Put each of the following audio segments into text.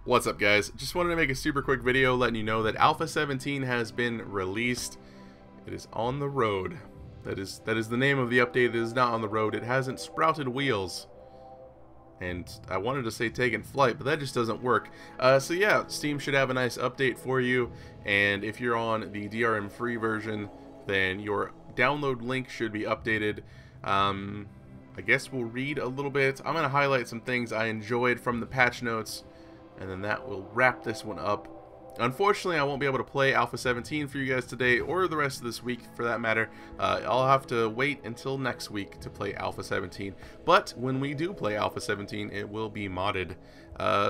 What's up, guys? Just wanted to make a super quick video letting you know that Alpha 17 has been released. It is on the road. That is the name of the update. It is not on the road. It hasn't sprouted wheels. And I wanted to say taken flight, but that just doesn't work. So yeah, Steam should have a nice update for you. And if you're on the DRM free version, then your download link should be updated. I guess we'll read a little bit. I'm going to highlight some things I enjoyed from the patch notes, and then that will wrap this one up. Unfortunately, I won't be able to play Alpha 17 for you guys today, or the rest of this week for that matter. I'll have to wait until next week to play Alpha 17. But when we do play Alpha 17, it will be modded.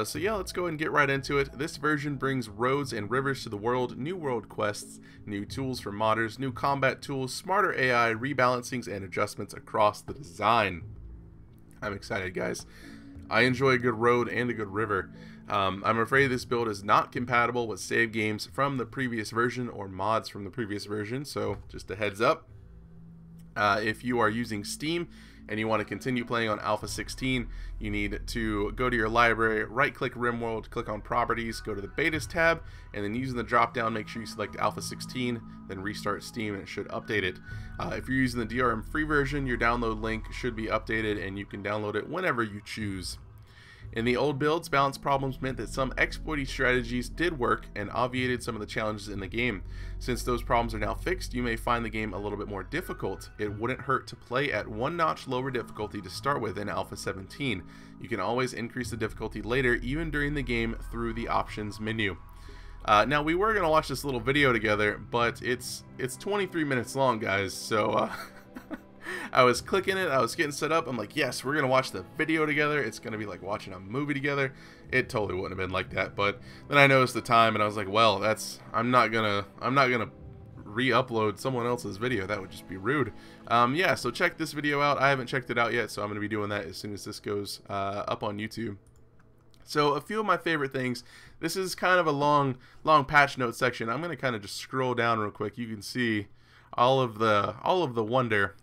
So yeah, let's go ahead and get right into it. This version brings roads and rivers to the world, new world quests, new tools for modders, new combat tools, smarter AI, rebalancings, and adjustments across the design. I'm excited, guys. I enjoy a good road and a good river. I'm afraid this build is not compatible with save games from the previous version or mods from the previous version, so just a heads up. If you are using Steam and you want to continue playing on Alpha 16, you need to go to your library, right-click RimWorld, click on Properties, go to the Betas tab, and then using the drop-down, make sure you select Alpha 16, then restart Steam, and it should update it. If you're using the DRM free version, your download link should be updated, and you can download it whenever you choose. In the old builds, balance problems meant that some exploity strategies did work and obviated some of the challenges in the game. Since those problems are now fixed, you may find the game a little bit more difficult. It wouldn't hurt to play at one notch lower difficulty to start with in Alpha 17. You can always increase the difficulty later, even during the game, through the options menu. Now, we were going to watch this little video together, but it's 23 minutes long, guys, so I was clicking it, I was getting set up, I'm like, yes, we're gonna watch the video together, it's gonna be like watching a movie together. It totally wouldn't have been like that, but then I noticed the time and I was like, well, I'm not gonna re-upload someone else's video, that would just be rude. Yeah, so check this video out. I haven't checked it out yet, so I'm gonna be doing that as soon as this goes up on YouTube. So a few of my favorite things. This is kind of a long patch note section. I'm gonna kind of just scroll down real quick. You can see all of the wonder.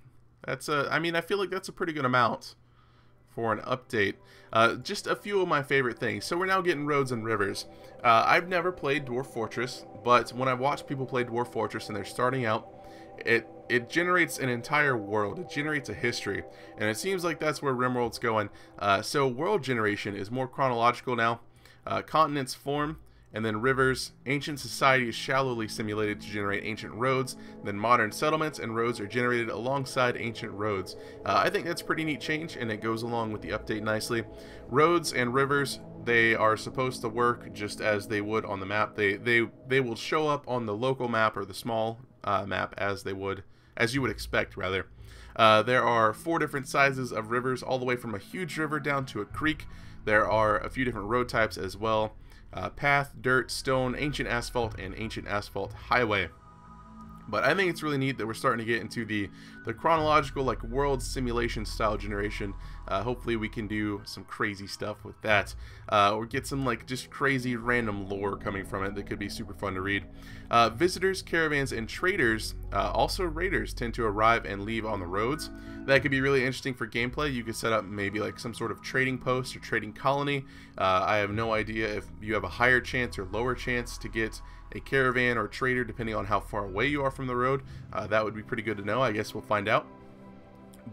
I mean, I feel like that's a pretty good amount for an update. Just a few of my favorite things. So we're now getting roads and rivers. I've never played Dwarf Fortress, but when I watch people play Dwarf Fortress and they're starting out, it generates an entire world. It generates a history, and it seems like that's where RimWorld's going. So world generation is more chronological now. Continents form, and then rivers. Ancient society is shallowly simulated to generate ancient roads. Then modern settlements and roads are generated alongside ancient roads. I think that's a pretty neat change, and it goes along with the update nicely. Roads and rivers, they are supposed to work just as they would on the map. They will show up on the local map, or the small map, as you would expect, rather. There are 4 different sizes of rivers, all the way from a huge river down to a creek. There are a few different road types as well. Path, dirt, stone, ancient asphalt, and ancient asphalt highway. But I think it's really neat that we're starting to get into the chronological, like, world simulation style generation. Hopefully we can do some crazy stuff with that, or get some like just crazy random lore coming from it that could be super fun to read. Visitors, caravans, and traders, also raiders, tend to arrive and leave on the roads. That could be really interesting for gameplay. You could set up maybe like some sort of trading post or trading colony. I have no idea if you have a higher chance or lower chance to get a caravan or trader depending on how far away you are from the road. That would be pretty good to know. I guess we'll find out.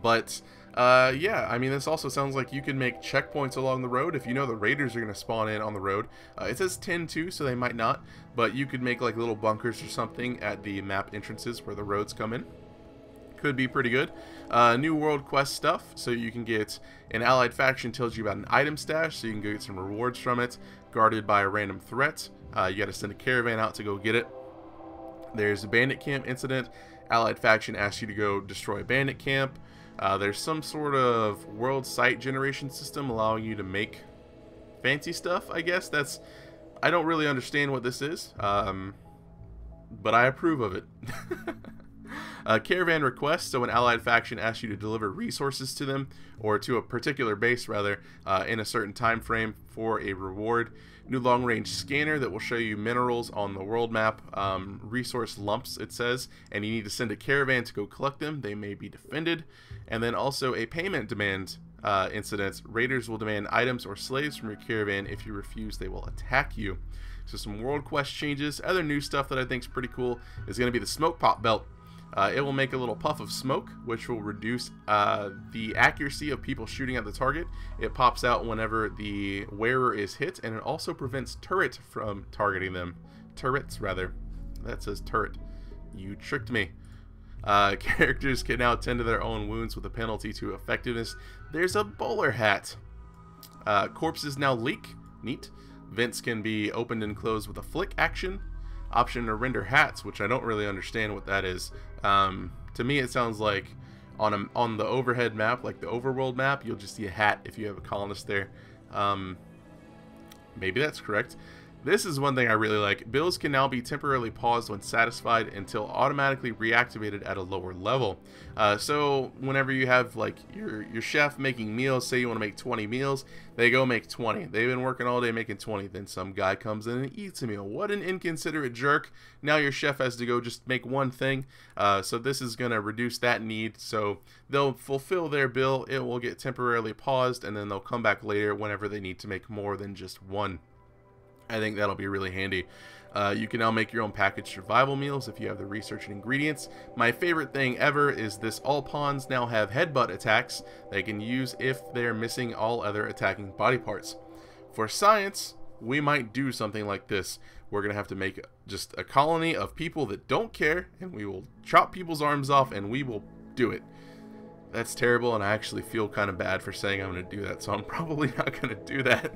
But yeah, I mean, this also sounds like you can make checkpoints along the road if you know the raiders are going to spawn in on the road. It says 10 too, so they might not, but you could make like little bunkers or something at the map entrances where the roads come in. Could be pretty good. New world quest stuff, so you can get an allied faction tells you about an item stash, so you can go get some rewards from it. Guarded by a random threat, you got to send a caravan out to go get it. There's a bandit camp incident. Allied faction asks you to go destroy a bandit camp. There's some sort of world site generation system allowing you to make fancy stuff, I guess. I don't really understand what this is, but I approve of it. Caravan request, so an allied faction asks you to deliver resources to them, or to a particular base rather, in a certain time frame for a reward. New long-range scanner that will show you minerals on the world map, resource lumps it says, and you need to send a caravan to go collect them. They may be defended. And then also a payment demand incidents. Raiders will demand items or slaves from your caravan. If you refuse, they will attack you. So some world quest changes. Other new stuff that I think is pretty cool is going to be the smoke pop belt. It will make a little puff of smoke, which will reduce the accuracy of people shooting at the target. It pops out whenever the wearer is hit, and it also prevents turret from targeting them. Turrets, rather. That says turret. You tricked me. Characters can now tend to their own wounds with a penalty to effectiveness. There's a bowler hat. Corpses now leak. Neat. Vents can be opened and closed with a flick action. Option to render hats, which I don't really understand what that is. To me, it sounds like on the overhead map, like the overworld map, you'll just see a hat if you have a colonist there. Maybe that's correct. This is one thing I really like. Builds can now be temporarily paused when satisfied until automatically reactivated at a lower level. So whenever you have like your chef making meals, say you want to make 20 meals, they go make 20. They've been working all day making 20. Then some guy comes in and eats a meal. What an inconsiderate jerk. Now your chef has to go just make one thing. So this is going to reduce that need. So they'll fulfill their bill. It will get temporarily paused, and then they'll come back later whenever they need to make more than just one. I think that'll be really handy. You can now make your own packaged survival meals if you have the research and ingredients. My favorite thing ever is this: all pawns now have headbutt attacks they can use if they're missing all other attacking body parts. For science, we might do something like this. We're going to have to make just a colony of people that don't care, and we will chop people's arms off, and we will do it. That's terrible, and I actually feel kind of bad for saying I'm going to do that, so I'm probably not going to do that.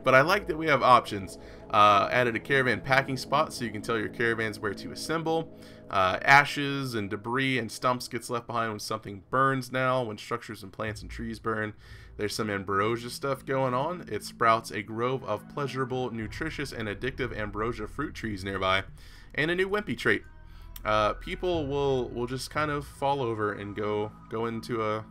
But I like that we have options. Added a caravan packing spot so you can tell your caravans where to assemble. Ashes and debris and stumps gets left behind when something burns now, when structures and plants and trees burn. There's some ambrosia stuff going on. It sprouts a grove of pleasurable, nutritious, and addictive ambrosia fruit trees nearby. And a new wimpy trait. People will just kind of fall over and go into a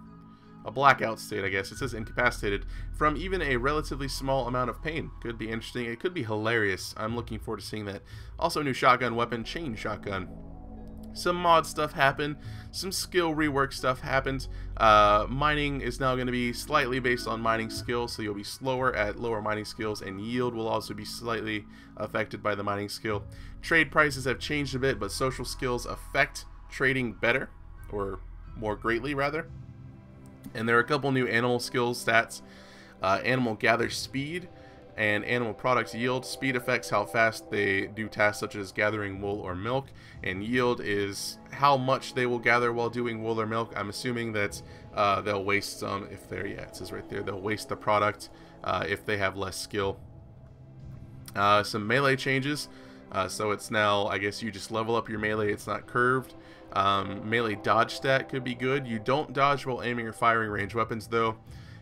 blackout state, I guess. It says incapacitated from even a relatively small amount of pain. Could be interesting. It could be hilarious. I'm looking forward to seeing that. Also, new shotgun weapon, chain shotgun. Some mod stuff happened. Some skill rework stuff happened. Mining is now going to be slightly based on mining skills, so you'll be slower at lower mining skills, and yield will also be slightly affected by the mining skill. Trade prices have changed a bit, but social skills affect trading better, or more greatly rather. And there are a couple new animal skills stats. Animal gather speed and animal products yield. Speed affects how fast they do tasks such as gathering wool or milk, and yield is how much they will gather while doing wool or milk. I'm assuming that they'll waste some if they're, yeah, it says right there, they'll waste the product if they have less skill. Some melee changes. So it's now, I guess you just level up your melee, it's not curved. Melee dodge stat could be good. You don't dodge while aiming or firing range weapons though.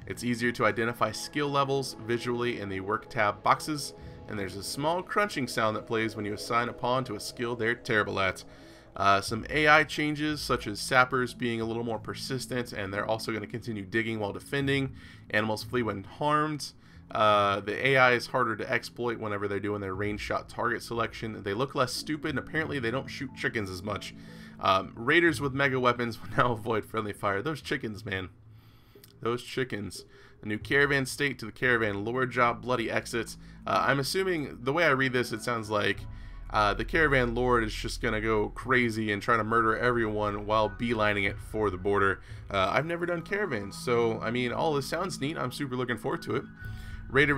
It's easier to identify skill levels visually in the work tab boxes, and there's a small crunching sound that plays when you assign a pawn to a skill they're terrible at. Some AI changes, such as sappers being a little more persistent, and they're also going to continue digging while defending. Animals flee when harmed. The AI is harder to exploit whenever they're doing their range shot target selection. They look less stupid, and apparently they don't shoot chickens as much. Raiders with mega weapons will now avoid friendly fire. Those chickens, man. Those chickens. A new caravan state to the caravan lore job, bloody exits. I'm assuming, the way I read this, it sounds like the caravan lord is just going to go crazy and try to murder everyone while beelining it for the border. I've never done caravans, so, I mean, all this sounds neat. I'm super looking forward to it. Raider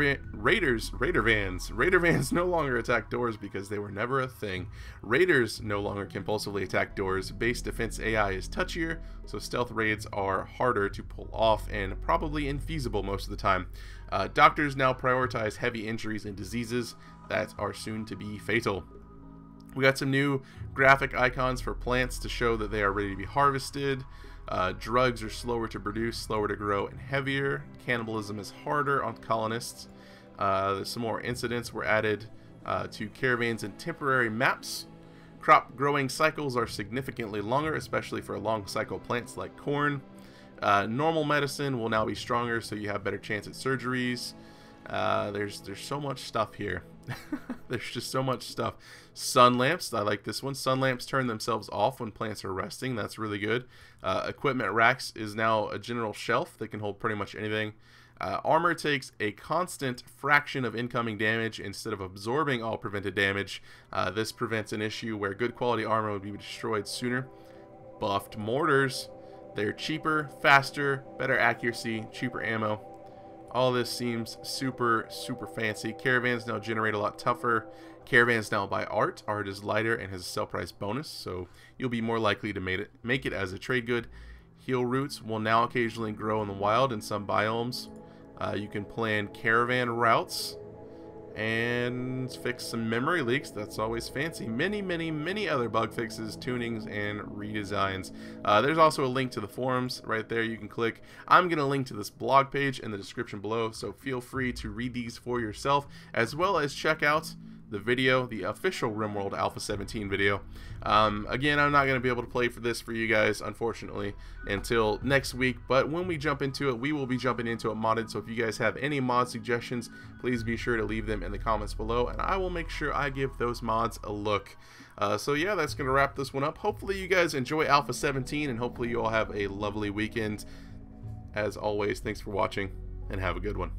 vans no longer attack doors because they were never a thing. Raiders no longer compulsively attack doors. Base defense AI is touchier, so stealth raids are harder to pull off and probably infeasible most of the time. Doctors now prioritize heavy injuries and diseases that are soon to be fatal. We got some new graphic icons for plants to show that they are ready to be harvested. Drugs are slower to produce, slower to grow, and heavier. Cannibalism is harder on colonists. Some more incidents were added to caravans and temporary maps. Crop growing cycles are significantly longer, especially for long cycle plants like corn. Normal medicine will now be stronger, so you have better chance at surgeries. There's so much stuff here. There's just so much stuff. Sun lamps, I like this one. Sun lamps turn themselves off when plants are resting. That's really good. Equipment racks is now a general shelf that can hold pretty much anything. Armor takes a constant fraction of incoming damage instead of absorbing all prevented damage. This prevents an issue where good quality armor would be destroyed sooner. Buffed mortars, they're cheaper, faster, better accuracy, cheaper ammo. All this seems super fancy. Caravans now generate a lot tougher. Caravans now buy art. Art is lighter and has a sell price bonus, so you'll be more likely to make it as a trade good. Heal roots will now occasionally grow in the wild in some biomes. You can plan caravan routes and fix some memory leaks. That's always fancy. Many other bug fixes, tunings, and redesigns. There's also a link to the forums right there you can click. I'm going to link to this blog page in the description below, so feel free to read these for yourself, as well as check out the video, the official RimWorld Alpha 17 video. Again, I'm not going to be able to play for this for you guys, unfortunately, until next week. But when we jump into it, we will be jumping into it modded. So if you guys have any mod suggestions, please be sure to leave them in the comments below, and I will make sure I give those mods a look. So yeah, that's going to wrap this one up. Hopefully you guys enjoy Alpha 17, and hopefully you all have a lovely weekend. As always, thanks for watching, and have a good one.